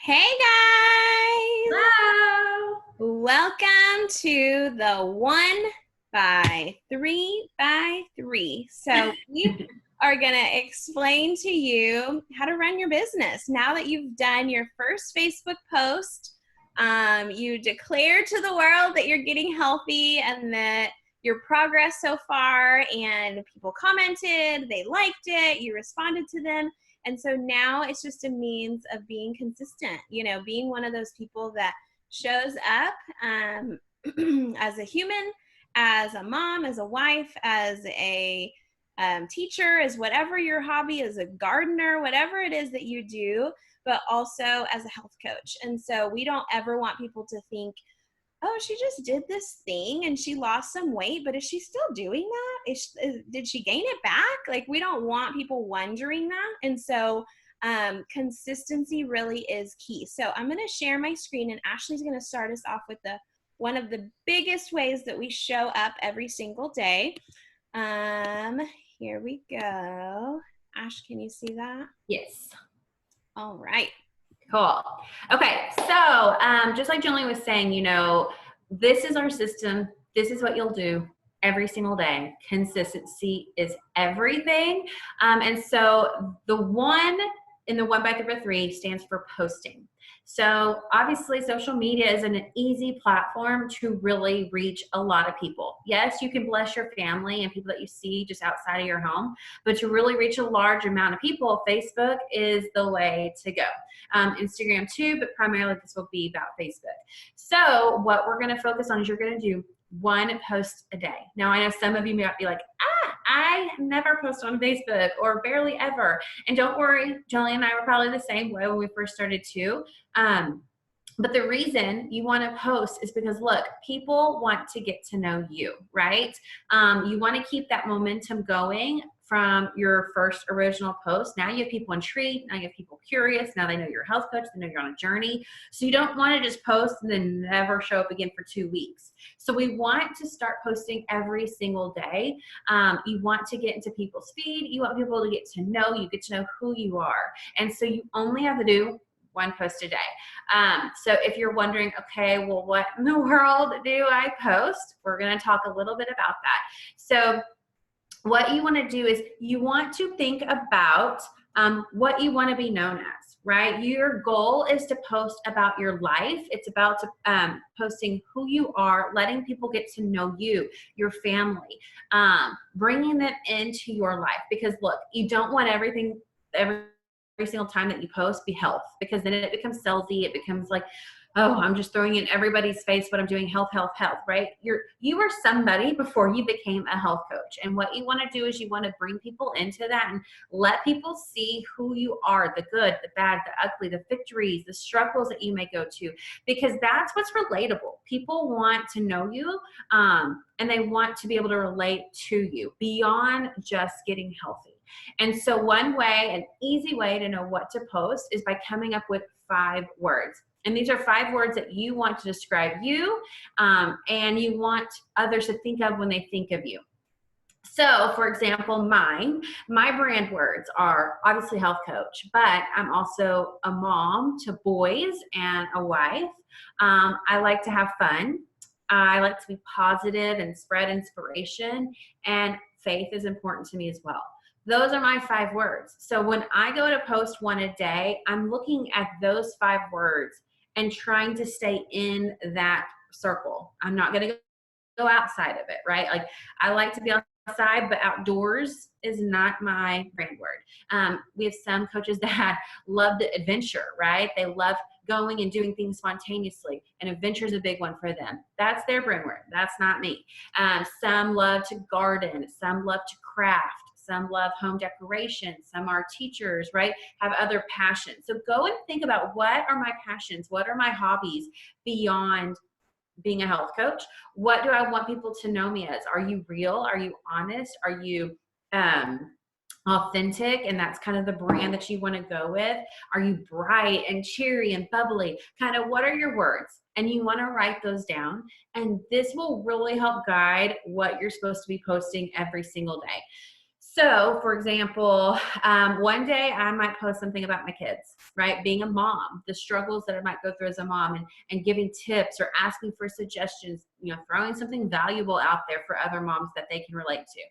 Hey guys! Hello. Welcome to the 1 by 3 by 3. So we are going to explain to you how to run your business. Now that you've done your first Facebook post, you declare to the world that you're getting healthy and that your progress so far, and people commented, they liked it, you responded to them. And so now it's just a means of being consistent, being one of those people that shows up as a human, as a mom, as a wife, as a teacher, as whatever your hobby is, a gardener, whatever it is that you do, but also as a health coach. And so we don't ever want people to think, oh, she just did this thing and she lost some weight, but is she still doing that? Did she gain it back? Like, we don't want people wondering that. And so consistency really is key. So I'm going to share my screen, and Ashley's going to start us off with one of the biggest ways that we show up every single day. Here we go. Ash, can you see that? Yes. All right. Cool. Okay, so just like Julie was saying, this is our system. This is what you'll do every single day. Consistency is everything. And so the one in the 1 by 3 stands for posting. So obviously social media is an easy platform to really reach a lot of people. Yes, you can bless your family and people that you see just outside of your home, but to really reach a large amount of people, Facebook is the way to go. Instagram too, but primarily this will be about Facebook. So what we're going to focus on is you're going to do one post a day. Now I know some of you might be like, I never post on Facebook or barely ever. And don't worry, Julie and I were probably the same way when we first started too. But the reason you want to post is because, look, people want to get to know you, right? You want to keep that momentum going from your first original post. Now you have people intrigued. Now you have people curious. Now they know you're a health coach. They know you're on a journey. So you don't want to just post and then never show up again for 2 weeks. So we want to start posting every single day. You want to get into people's feed. You want people to get to know you, get to know who you are. And so you only have to do one post a day. So if you're wondering, okay, well, what in the world do I post? We're going to talk a little bit about that. So what you want to do is you want to think about what you want to be known as, right? Your goal is to post about your life. It's about posting who you are, letting people get to know you, your family, bringing them into your life. Because look, you don't want every single time that you post be health, because then it becomes salesy. It becomes like, oh, I'm just throwing in everybody's face what I'm doing, health, right? You were somebody before you became a health coach. And what you want to do is you want to bring people into that and let people see who you are, the good, the bad, the ugly, the victories, the struggles that you may go to, because that's what's relatable. People want to know you, and they want to be able to relate to you beyond just getting healthy. And so one way, an easy way to know what to post is by coming up with 5 words. And these are 5 words that you want to describe you, and you want others to think of when they think of you. So, for example, my brand words are obviously health coach, but I'm also a mom to boys and a wife. I like to have fun. I like to be positive and spread inspiration, and faith is important to me as well. Those are my 5 words. So when I go to post one a day, I'm looking at those 5 words and trying to stay in that circle. I'm not going to go outside of it, right? Like, I like to be outside, but outdoors is not my brand word. We have some coaches that love the adventure, right? They love going and doing things spontaneously, and adventure is a big one for them. That's their brand word. That's not me. Some love to garden. Some love to craft. Some love home decoration. Some are teachers, right? Have other passions. So go and think about, what are my passions? What are my hobbies beyond being a health coach? What do I want people to know me as? Are you real? Are you honest? Are you authentic? And that's kind of the brand that you want to go with. Are you bright and cheery and bubbly? Kind of, what are your words? And you want to write those down. And this will really help guide what you're supposed to be posting every single day. So, for example, one day I might post something about my kids, right? Being a mom, the struggles that I might go through as a mom, and giving tips or asking for suggestions, throwing something valuable out there for other moms that they can relate to.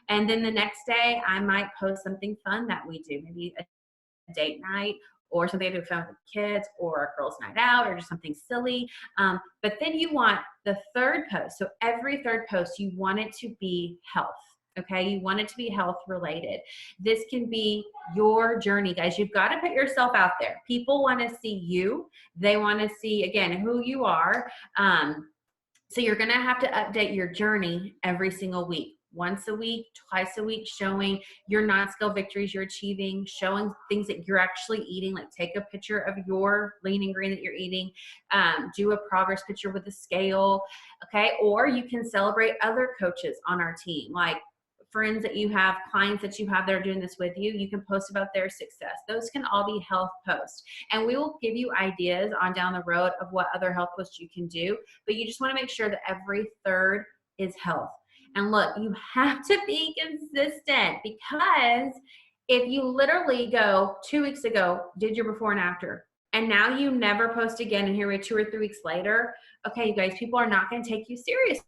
And then the next day I might post something fun that we do, maybe a date night or something to do fun with kids or a girls' night out or just something silly. But then you want the third post. So every third post, you want it to be health. Okay, you want it to be health related. This can be your journey, guys. You've got to put yourself out there. People want to see you. They want to see, again, who you are. So you're going to have to update your journey every single week. Once a week, twice a week, showing your non-scale victories you're achieving, showing things that you're actually eating, like take a picture of your lean and green that you're eating, do a progress picture with a scale, okay? Or you can celebrate other coaches on our team, like friends that you have, clients that you have that are doing this with you. You can post about their success. Those can all be health posts. And we will give you ideas on down the road of what other health posts you can do, but you just want to make sure that every third is health. And look, you have to be consistent, because if you literally go 2 weeks ago, did your before and after, and now you never post again, and here we are 2 or 3 weeks later, okay, you guys, people are not going to take you seriously.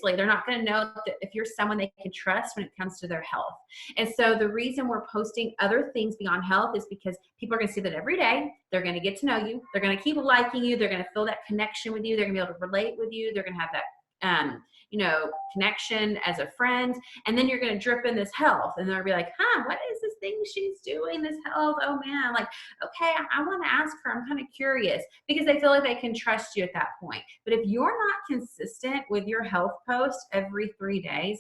They're not going to know that if you're someone they can trust when it comes to their health. And so the reason we're posting other things beyond health is because people are going to see that every day. They're going to get to know you. They're going to keep liking you. They're going to feel that connection with you. They're going to be able to relate with you. They're going to have that connection as a friend. And then you're going to drip in this health, and they'll be like, what is this thing she's doing, this health? Oh man, like, okay, I want to ask her. I'm kind of curious, because they feel like they can trust you at that point. But if you're not consistent with your health post every 3 days,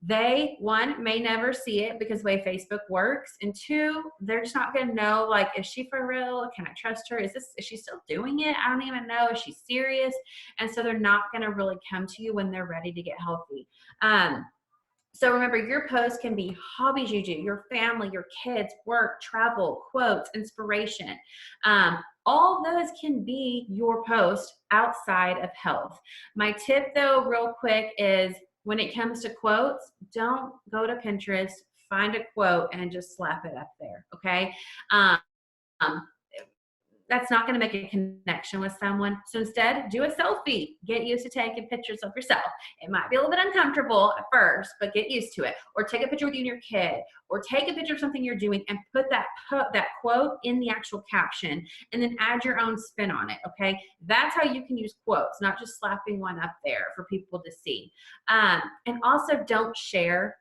they, one, may never see it because the way Facebook works, and two, they're just not going to know, like, is she for real? Can I trust her? Is she still doing it? I don't even know. Is she serious? And so they're not going to really come to you when they're ready to get healthy. So remember, your posts can be hobbies you do, your family, your kids, work, travel, quotes, inspiration. All those can be your post outside of health. My tip, though, real quick, is when it comes to quotes, don't go to Pinterest, find a quote, and just slap it up there, okay? That's not going to make a connection with someone. So instead, do a selfie. Get used to taking pictures of yourself. It might be a little bit uncomfortable at first, but get used to it. Or take a picture with you and your kid, or take a picture of something you're doing and put that quote in the actual caption, and then add your own spin on it, okay? That's how you can use quotes, not just slapping one up there for people to see. And also, don't share.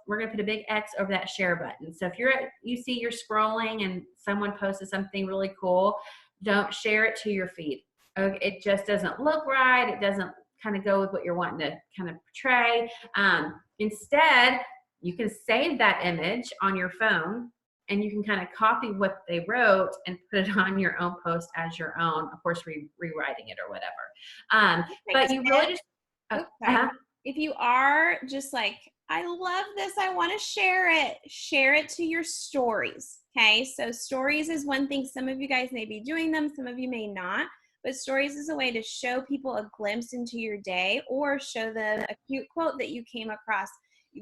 We're going to put a big X over that share button. So if you see you're scrolling and someone posted something really cool, don't share it to your feed. It just doesn't look right. It doesn't kind of go with what you're wanting to kind of portray. Instead, you can save that image on your phone, and you can kind of copy what they wrote and put it on your own post as your own, of course, rewriting it or whatever. But you really just, if you are just like, I love this, I want to share it to your stories. Okay, so stories is one thing. Some of you guys may be doing them, some of you may not, but stories is a way to show people a glimpse into your day, or show them a cute quote that you came across.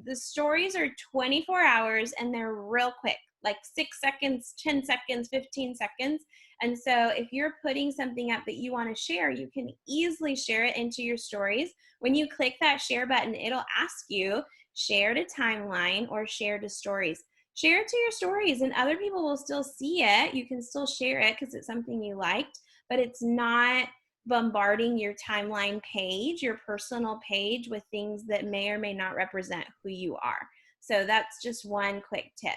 The stories are 24 hours and they're real quick, like 6 seconds, 10 seconds, 15 seconds. And so if you're putting something up that you want to share, you can easily share it into your stories. When you click that share button, it'll ask you, share to timeline or share to stories. Share it to your stories, and other people will still see it. You can still share it because it's something you liked, but it's not bombarding your timeline page, your personal page, with things that may or may not represent who you are. So that's just one quick tip.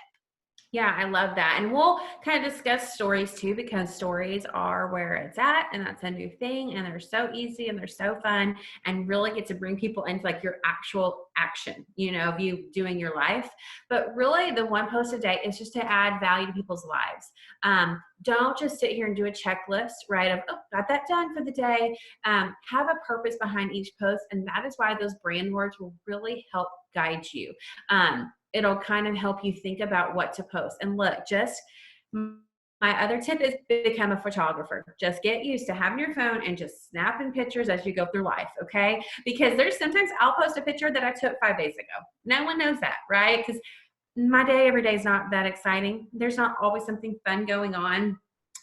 Yeah, I love that. And we'll kind of discuss stories too, because stories are where it's at, and that's a new thing, and they're so easy and they're so fun, and really get to bring people into like your actual action, of you doing your life. But really, the one post a day is just to add value to people's lives. Don't just sit here and do a checklist, right? Of, got that done for the day. Have a purpose behind each post, and that is why those brand words will really help guide you. It'll kind of help you think about what to post. And look, my other tip is become a photographer. Just get used to having your phone and just snapping pictures as you go through life, okay? Because there's sometimes I'll post a picture that I took 5 days ago. No one knows that, right? Because my day every day is not that exciting. There's not always something fun going on,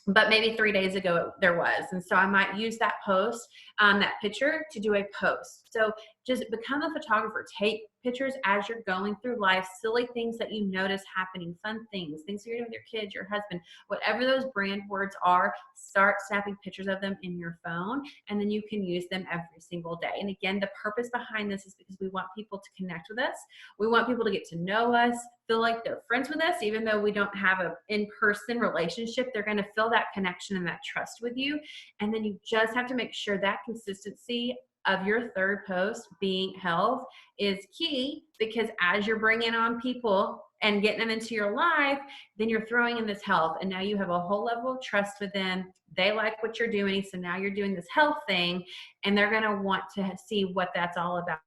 but maybe 3 days ago there was. And so I might use that post, that picture to do a post. So just become a photographer. Take pictures as you're going through life, silly things that you notice happening, fun things, things you're doing with your kids, your husband, whatever those brand words are, start snapping pictures of them in your phone, and then you can use them every single day. And again, the purpose behind this is because we want people to connect with us. We want people to get to know us, feel like they're friends with us, even though we don't have an in-person relationship. They're going to feel that connection and that trust with you. And then you just have to make sure that consistency of your third post being health is key, because as you're bringing on people and getting them into your life, then you're throwing in this health, and now you have a whole level of trust with them. They like what you're doing, so now you're doing this health thing, and they're going to want to see what that's all about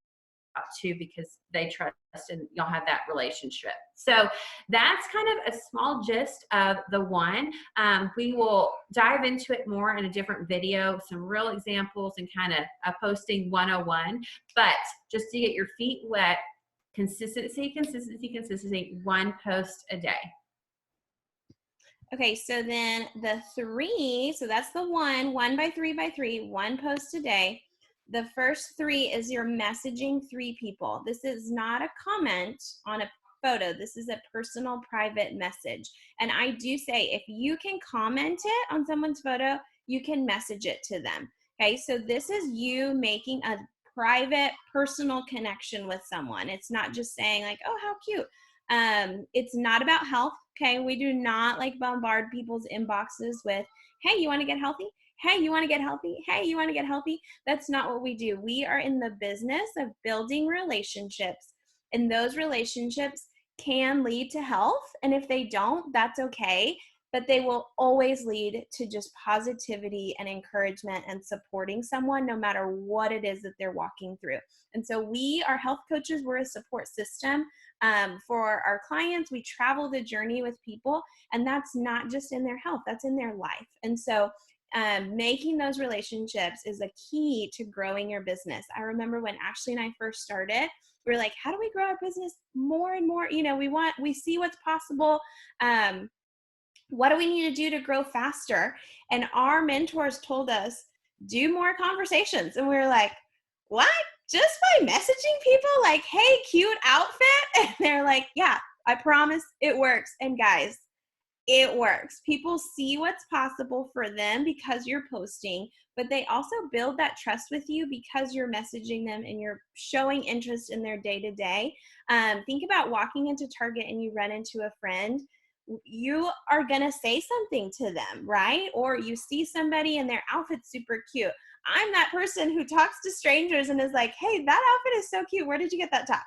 too, because they trust and y'all have that relationship. So that's kind of a small gist of the one. We will dive into it more in a different video, some real examples and kind of a posting 101. But just to get your feet wet, consistency, one post a day. Okay, so then the 3, so that's the 1 by 3 by 3, 1 post a day. The first 3 is you're messaging 3 people. This is not a comment on a photo. This is a personal private message. And I do say, if you can comment it on someone's photo, you can message it to them. Okay, so this is you making a private personal connection with someone. It's not just saying like, oh, how cute. It's not about health. Okay, we do not like bombard people's inboxes with, hey, you want to get healthy? Hey, you want to get healthy? Hey, you want to get healthy? That's not what we do. We are in the business of building relationships, and those relationships can lead to health. And if they don't, that's okay. But they will always lead to just positivity and encouragement and supporting someone no matter what it is that they're walking through. And so we are health coaches. We're a support system for our clients. We travel the journey with people, and that's not just in their health, that's in their life. And so making those relationships is a key to growing your business. I remember when Ashley and I first started, we were like, how do we grow our business more and more? You know, we see what's possible. What do we need to do to grow faster? And our mentors told us, do more conversations. And we were like, what? Just by messaging people like, hey, cute outfit? And they're like, yeah, I promise it works. And guys, it works. People see what's possible for them because you're posting, but they also build that trust with you because you're messaging them and you're showing interest in their day-to-day. Think about walking into Target and you run into a friend. You are going to say something to them, right? Or you see somebody and their outfit's super cute. I'm that person who talks to strangers and is like, hey, that outfit is so cute. Where did you get that top?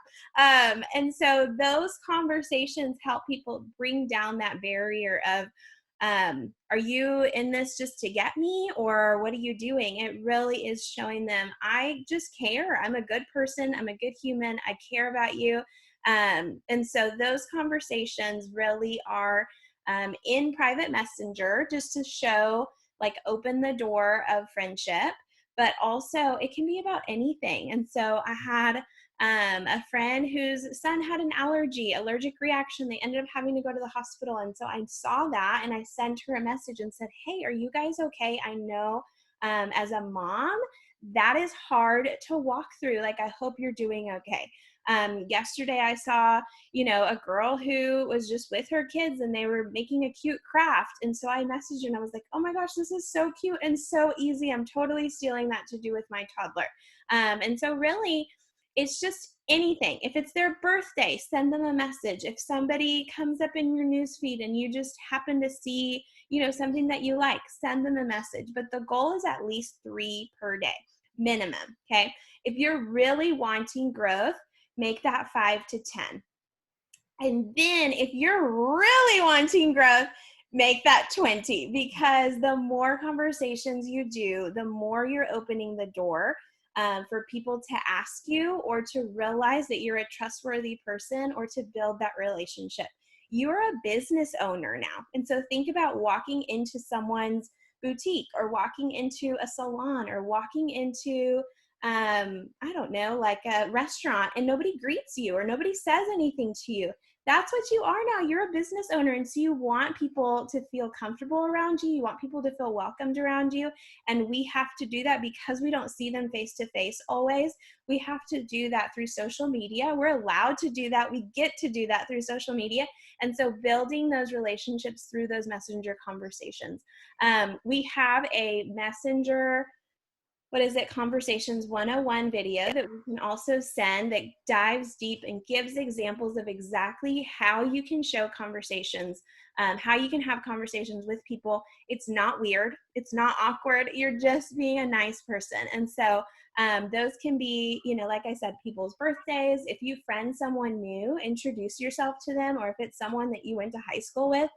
And so those conversations help people bring down that barrier of, are you in this just to get me, or what are you doing? It really is showing them, I just care. I'm a good person. I'm a good human. I care about you. And so those conversations really are in private messenger, just to show, like, open the door of friendship, but also it can be about anything. And so I had a friend whose son had an allergic reaction. They ended up having to go to the hospital. And so I saw that and I sent her a message and said, hey, are you guys okay? I know as a mom, that is hard to walk through. Like, I hope you're doing okay. Yesterday I saw, a girl who was just with her kids and they were making a cute craft. And so I messaged her and I was like, oh my gosh, this is so cute and so easy. I'm totally stealing that to do with my toddler. And so really, it's just anything. If it's their birthday, send them a message. If somebody comes up in your newsfeed and you just happen to see, something that you like, send them a message. But the goal is at least 3 per day, minimum, okay? If you're really wanting growth, make that 5 to 10. And then if you're really wanting growth, make that 20, because the more conversations you do, the more you're opening the door for people to ask you or to realize that you're a trustworthy person or to build that relationship. You're a business owner now. And so think about walking into someone's boutique or walking into a salon or walking into I don't know, like a restaurant, and nobody greets you or nobody says anything to you. that's what you are now. You're a business owner. And so you want people to feel comfortable around you. You want people to feel welcomed around you. And we have to do that because we don't see them face to face always. We have to do that through social media. We're allowed to do that. We get to do that through social media. And so building those relationships through those messenger conversations. We have a messenger Conversations 101 video that we can also send that dives deep and gives examples of exactly how you can show conversations, how you can have conversations with people. It's not weird. It's not awkward. You're just being a nice person. And so those can be, like I said, people's birthdays. If you friend someone new, introduce yourself to them, or if it's someone that you went to high school with.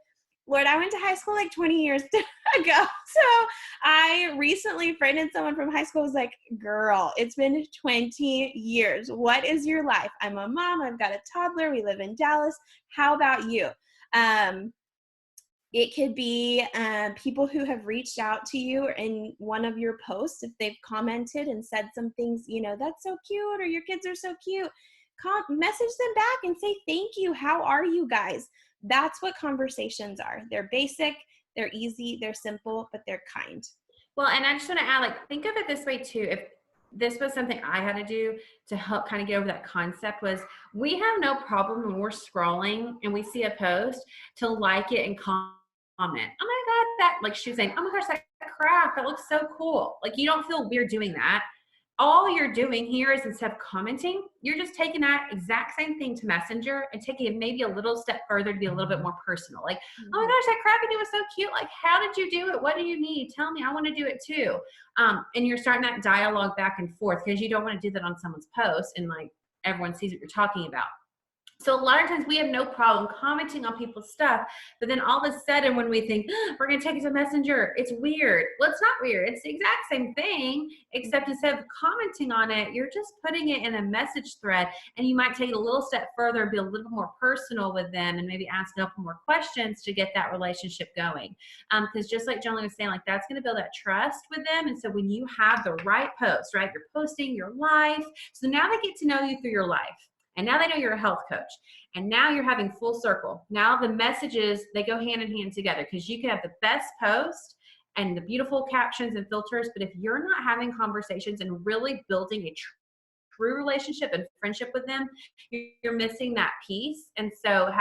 Lord, I went to high school like 20 years ago. So I recently friended someone from high school. I was like, girl, it's been 20 years. What is your life? I'm a mom. I've got a toddler. We live in Dallas. How about you? It could be people who have reached out to you in one of your posts. If they've commented and said some things, that's so cute, or your kids are so cute. Message them back and say, thank you. How are you guys? That's what conversations are. They're basic, they're easy, they're simple, but they're kind. Well, and I just want to add, think of it this way too. If this was something I had to do to help kind of get over that concept, was we have no problem when we're scrolling and we see a post to like it and comment. Oh my God, that, she was saying, oh my gosh, that craft, that looks so cool. You don't feel weird doing that. All you're doing here is, instead of commenting, you're just taking that exact same thing to Messenger and taking it maybe a little step further to be a little bit more personal. Oh my gosh, that crab you do was so cute. How did you do it? What do you need? Tell me, I want to do it too. And you're starting that dialogue back and forth, because you don't want to do that on someone's post and everyone sees what you're talking about. So a lot of times we have no problem commenting on people's stuff, but then all of a sudden when we think, we're going to take it to Messenger, it's weird. Well, it's not weird. It's the exact same thing, except instead of commenting on it, you're just putting it in a message thread, and you might take it a little step further and be a little more personal with them and maybe ask a couple more questions to get that relationship going. Because just like Jolene was saying, that's going to build that trust with them. And so when you have the right post, right, you're posting your life. So now they get to know you through your life. And now they know you're a health coach. And now you're having full circle. Now the messages, they go hand in hand together, because you can have the best post and the beautiful captions and filters, but if you're not having conversations and really building a true relationship and friendship with them, you're missing that piece. And so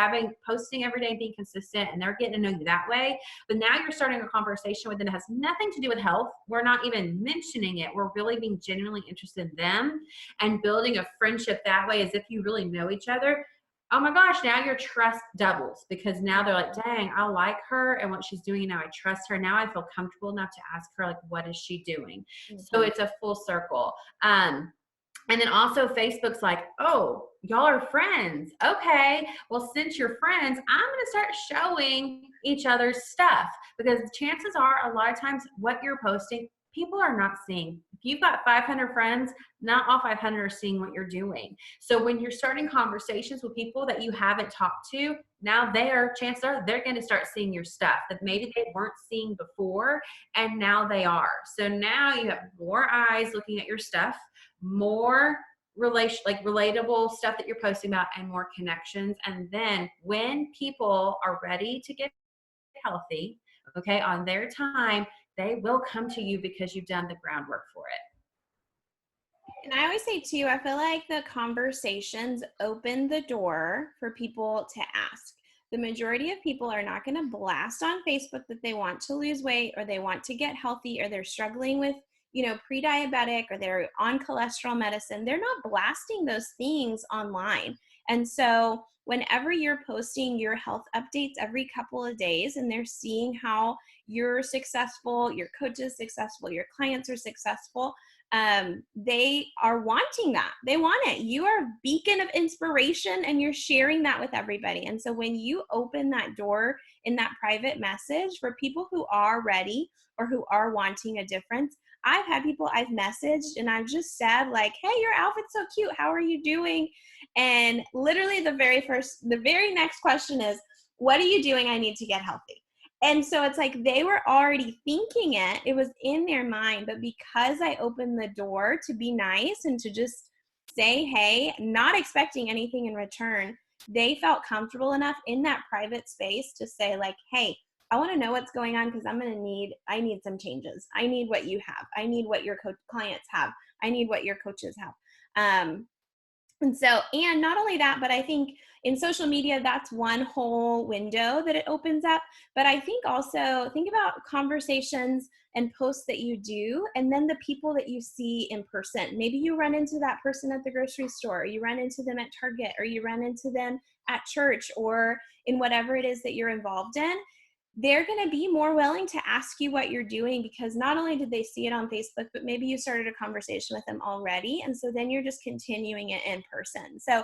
posting every day and being consistent, and they're getting to know you that way. But now you're starting a conversation with them that has nothing to do with health. We're not even mentioning it. We're really being genuinely interested in them and building a friendship that way, as if you really know each other. Oh my gosh, now your trust doubles, because now they're like, dang, I like her and what she's doing. Now I trust her. Now I feel comfortable enough to ask her, what is she doing? Mm-hmm. So it's a full circle. And then also Facebook's oh, y'all are friends. Okay, well, since you're friends, I'm going to start showing each other's stuff, because chances are a lot of times what you're posting, people are not seeing. If you've got 500 friends, not all 500 are seeing what you're doing. So when you're starting conversations with people that you haven't talked to, now chances are they're going to start seeing your stuff that maybe they weren't seeing before, and now they are. So now you have more eyes looking at your stuff, more relatable stuff that you're posting about, and more connections. And then when people are ready to get healthy, okay, on their time, they will come to you because you've done the groundwork for it. And I always say too, I feel like the conversations open the door for people to ask. The majority of people are not going to blast on Facebook that they want to lose weight, or they want to get healthy, or they're struggling with pre-diabetic, or they're on cholesterol medicine. They're not blasting those things online. And so whenever you're posting your health updates every couple of days, and they're seeing how you're successful, your coach is successful, your clients are successful, they are wanting that. They want it. You are a beacon of inspiration, and you're sharing that with everybody. And so when you open that door in that private message for people who are ready or who are wanting a difference, I've had people I've messaged and I've just said hey, your outfit's so cute. How are you doing? And literally the very next question is, what are you doing? I need to get healthy. And so it's they were already thinking it. It was in their mind. But because I opened the door to be nice and to just say, hey, not expecting anything in return, they felt comfortable enough in that private space to say like, hey, I want to know what's going on because I need some changes. I need what you have. I need what your clients have. I need what your coaches have. And so, and not only that, but I think in social media, that's one whole window that it opens up. But I think also think about conversations and posts that you do, and then the people that you see in person. Maybe you run into that person at the grocery store, or you run into them at Target, or you run into them at church, or in whatever it is that you're involved in. They're going to be more willing to ask you what you're doing because not only did they see it on Facebook, but maybe you started a conversation with them already. And so then you're just continuing it in person. So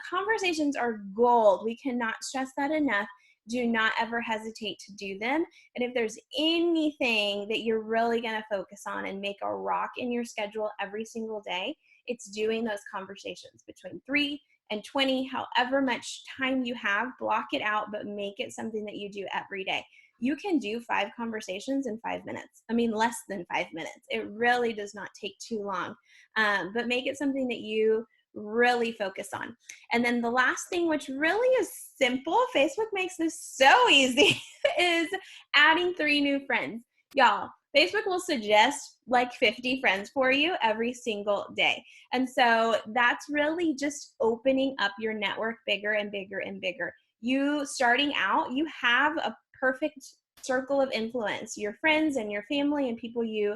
conversations are gold. We cannot stress that enough. Do not ever hesitate to do them. And if there's anything that you're really going to focus on and make a rock in your schedule every single day, it's doing those conversations between 3 and 20, however much time you have, block it out, but make it something that you do every day. You can do 5 conversations in 5 minutes. I mean, less than 5 minutes. It really does not take too long, but make it something that you really focus on. And then the last thing, which really is simple, Facebook makes this so easy, is adding 3 new friends. Y'all, Facebook will suggest like 50 friends for you every single day. And so that's really just opening up your network bigger and bigger and bigger. You starting out, you have a perfect circle of influence, your friends and your family and people you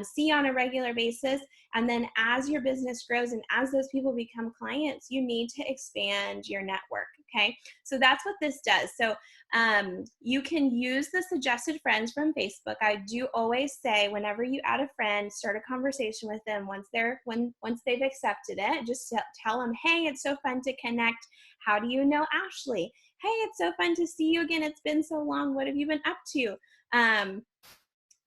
see on a regular basis. And then as your business grows and as those people become clients, you need to expand your network. Okay. So that's what this does. So you can use the suggested friends from Facebook. I do always say whenever you add a friend, start a conversation with them once they've accepted it. Just tell them, hey, it's so fun to connect. How do you know Ashley? Hey, it's so fun to see you again. It's been so long. What have you been up to?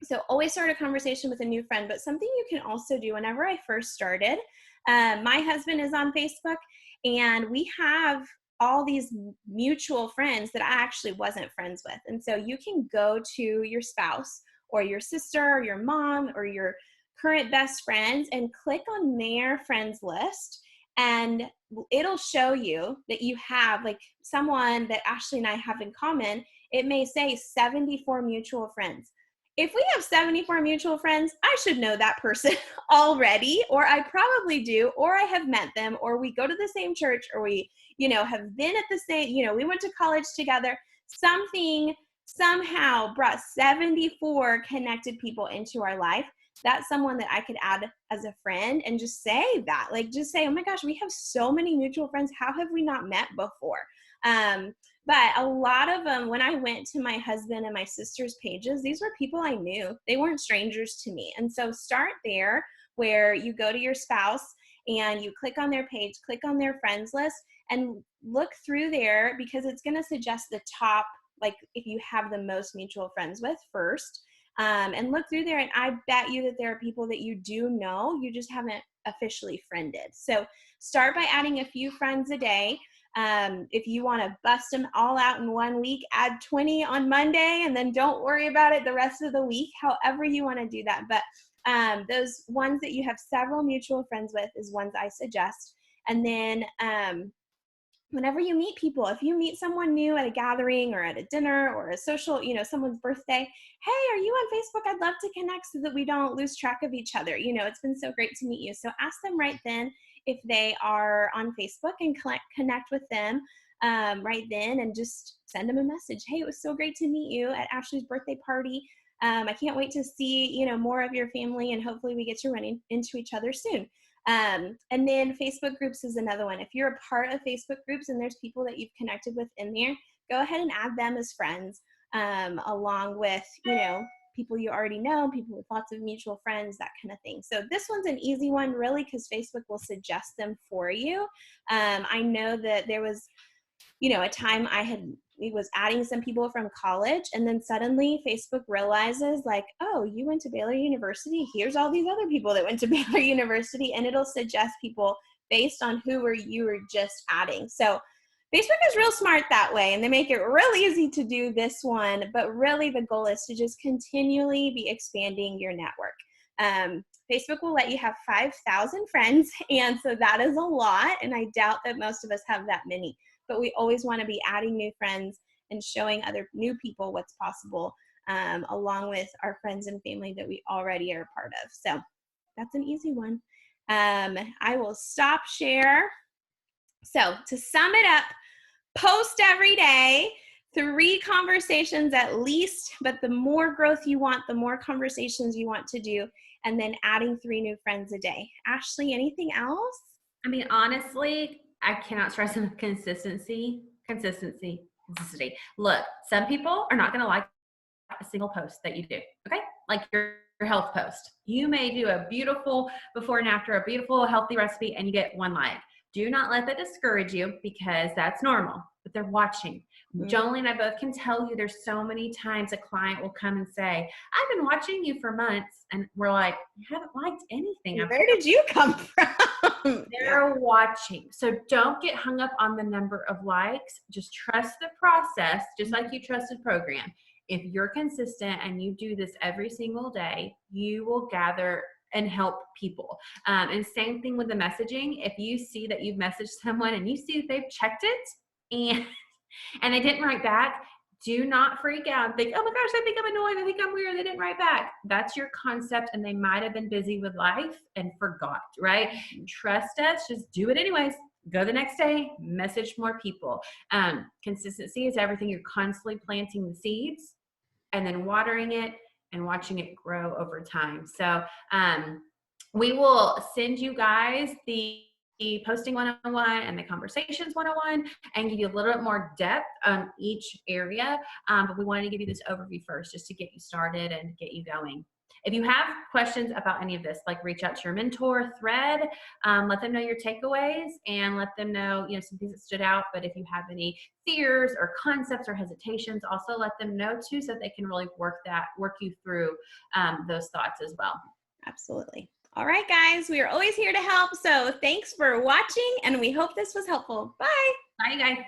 So always start a conversation with a new friend. But something you can also do whenever I first started, my husband is on Facebook and we have all these mutual friends that I actually wasn't friends with. And so you can go to your spouse or your sister or your mom or your current best friends and click on their friends list. And it'll show you that you have like someone that Ashley and I have in common. It may say 74 mutual friends. If we have 74 mutual friends, I should know that person already, or I probably do, or I have met them, or we go to the same church, or we, have been at the same, we went to college together. Something somehow brought 74 connected people into our life. That's someone that I could add as a friend and just say that, just say, oh my gosh, we have so many mutual friends. How have we not met before? But a lot of them, when I went to my husband and my sister's pages, these were people I knew. They weren't strangers to me. And so start there where you go to your spouse and you click on their page, click on their friends list, and look through there because it's going to suggest the top, if you have the most mutual friends with first. And look through there, and I bet you that there are people that you do know, you just haven't officially friended. So start by adding a few friends a day. If you want to bust them all out in 1 week, add 20 on Monday and then don't worry about it the rest of the week, however you want to do that. But those ones that you have several mutual friends with is ones I suggest. And then whenever you meet people, if you meet someone new at a gathering or at a dinner or a social, someone's birthday, hey, are you on Facebook? I'd love to connect so that we don't lose track of each other. It's been so great to meet you. So ask them right then if they are on Facebook and connect with them right then and just send them a message. Hey, it was so great to meet you at Ashley's birthday party. I can't wait to see, more of your family and hopefully we get to run into each other soon. And then Facebook groups is another one. If you're a part of Facebook groups and there's people that you've connected with in there, go ahead and add them as friends along with, people you already know, people with lots of mutual friends, that kind of thing. So this one's an easy one really because Facebook will suggest them for you. I know that there was, a time we was adding some people from college and then suddenly Facebook realizes oh, you went to Baylor University. Here's all these other people that went to Baylor University, and it'll suggest people based on who you were just adding. So Facebook is real smart that way, and they make it really easy to do this one, but really the goal is to just continually be expanding your network. Facebook will let you have 5,000 friends, and so that is a lot, and I doubt that most of us have that many. but we always want to be adding new friends and showing other new people what's possible, along with our friends and family that we already are a part of. So that's an easy one. I will stop share. So to sum it up, post every day, 3 conversations at least, but the more growth you want, the more conversations you want to do, and then adding 3 new friends a day. Ashley, anything else? I mean, honestly, I cannot stress enough consistency. Look, some people are not going to like a single post that you do. Okay. Like your health post. You may do a beautiful before and after, a beautiful healthy recipe, and you get 1 like. Do not let that discourage you, because that's normal, but they're watching. Jolie and I both can tell you there's so many times a client will come and say, I've been watching you for months. And we're like, you haven't liked anything. Where did you come from? They're watching. So don't get hung up on the number of likes. Just trust the process, just like you trusted program. If you're consistent and you do this every single day, you will gather and help people. And same thing with the messaging. If you see that you've messaged someone and you see that they've checked it and they didn't write back, do not freak out and think, oh my gosh, I think I'm annoying. I think I'm weird. They didn't write back. That's your concept, and they might have been busy with life and forgot, right? Trust us. Just do it anyways. Go the next day, message more people. Consistency is everything. You're constantly planting the seeds and then watering it and watching it grow over time. So we will send you guys the posting 101 and the conversations 101 and give you a little bit more depth on each area. But we wanted to give you this overview first just to get you started and get you going. If you have questions about any of this, like reach out to your mentor thread, let them know your takeaways and let them know, some things that stood out. But if you have any fears or concepts or hesitations, also let them know too, so that they can really work you through those thoughts as well. Absolutely. All right, guys, we are always here to help. So thanks for watching, and we hope this was helpful. Bye. Bye, you guys.